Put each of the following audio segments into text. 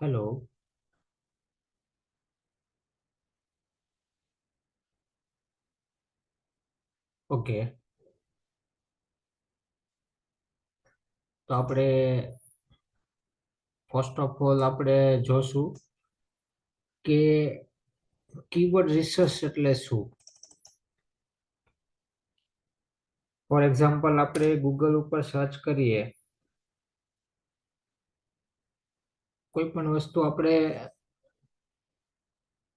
Hello. Okay. તો આપણે first of all આપણે જોશું કે કીવર્ડ રિસર્ચ એટલે શું. ફોર એક્ઝામ્પલ આપણે ગૂગલ ઉપર સર્ચ કરીએ કોઈ પણ વસ્તુ, આપણે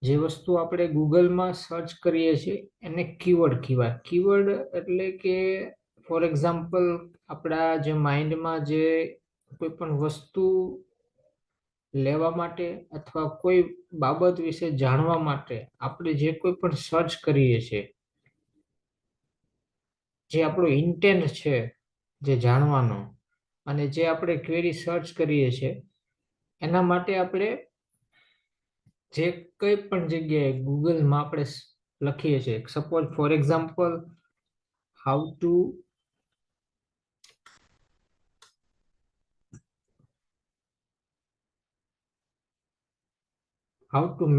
જે વસ્તુ આપણે ગૂગલમાં સર્ચ કરીએ છીએ એને કીવર્ડ કહેવાય. કીવર્ડ એટલે કે ફોર એક્ઝામ્પલ આપણા જે માઇન્ડમાં જે કોઈ પણ વસ્તુ લેવા માટે અથવા કોઈ બાબત વિશે જાણવા માટે આપણે જે કોઈ પણ સર્ચ કરીએ છીએ, જે આપણો ઇન્ટેન્ટ છે જે જાણવાનો, અને જે આપણે ક્વેરી સર્ચ કરીએ છીએ એના માટે આપણે જે કઈ પણ જગ્યાએ ગૂગલમાં આપણે લખીએ છીએ, suppose for example how to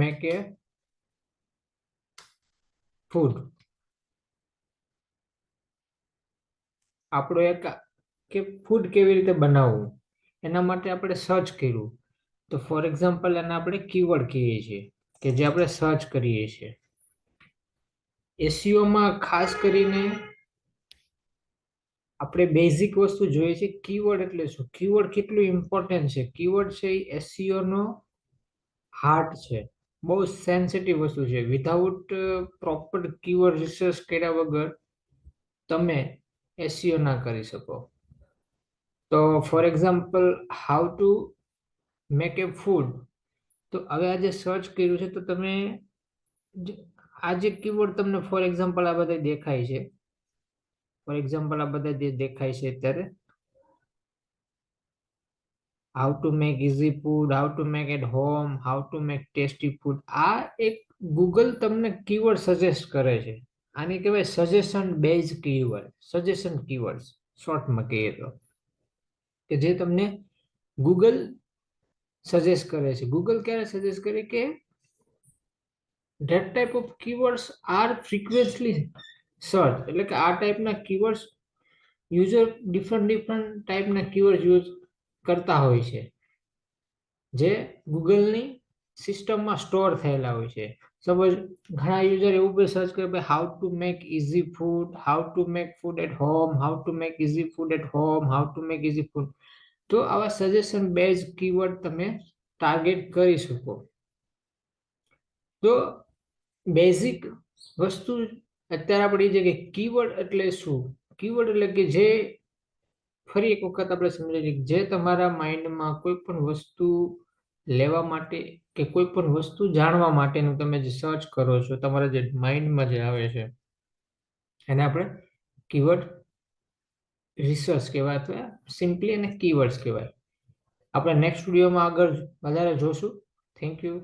make A food, આપણો એક કે ફૂડ કેવી રીતે બનાવવું એના માટે આપણે સર્ચ કર્યું, તો ફોર એક્ઝામ્પલ એને આપણે કીવર્ડ કહીએ છીએ કે જે આપણે સર્ચ કરીએ છીએ. એસઈઓમાં ખાસ કરીને આપણે બેઝિક વસ્તુ જોઈએ છે કીવર્ડ એટલે શું, કીવર્ડ કેટલું ઇમ્પોર્ટન્ટ છે. કીવર્ડ છે એ એસઈઓ નો હાર્ટ છે. બહુ સેન્સિટિવ વસ્તુ છે. વિધાઉટ પ્રોપર કીવર્ડ રિસર્ચ કર્યા વગર તમે એસઈઓ ના કરી શકો. તો for example how to make A food, તો હવે આજે સર્ચ કર્યું છે તો તમે આ જે કીવર્ડ તમને ફોર એક્ઝામ્પલ આ બધા દેખાય છે, ફોર એક્ઝામ્પલ આ બધા જે દેખાય છે અત્યારે, how to make easy food, how to make at home, how to make tasty food, આ એક ગૂગલ તમને કીવર્ડ સજેસ્ટ કરે છે. આને કહેવાય suggestion base keyword, suggestion keyword શોર્ટમાં કહીએ તો, કે જે તમને ગૂગલ સજેસ્ટ કરે છે. ગૂગલ ક્યારે સજેસ્ટ કરે કે that type of keywords are frequently searched, એટલે કે આ ટાઈપના કીવર્ડ્સ યુઝર ડિફરન્ટ ટાઈપના કીવર્ડ યુઝ કરતા હોય છે, જે ગૂગલની સિસ્ટમમાં સ્ટોર થયેલા હોય છે. સપોઝ ઘણા યુઝર એવું બી સર્ચ કરે how to make easy food, how to make food at home, how to make easy food at home, how to make easy food. તો આવા સજેશન બેઝ કીવર્ડ તમે ટાર્ગેટ કરી શકો. તો બેઝિક વસ્તુ અત્યારે આપણે એ છે કે કીવર્ડ એટલે શું. કીવર્ડ એટલે કે જે, ફરી એક વખત આપણે સમજીએ, જે તમારા માઇન્ડમાં કોઈ પણ વસ્તુ લેવા માટે કે કોઈ પણ વસ્તુ જાણવા માટેનું તમે જે સર્ચ કરો છો, તમારા જે માઇન્ડમાં જે આવે છે એને આપણે કીવર્ડ રિસર્ચ કહેવાય અથવા સિમ્પલી એને કીવર્ડ્સ કહેવાય. આપણે નેક્સ્ટ વિડીયોમાં આગળ વધારે જોશું. Thank you.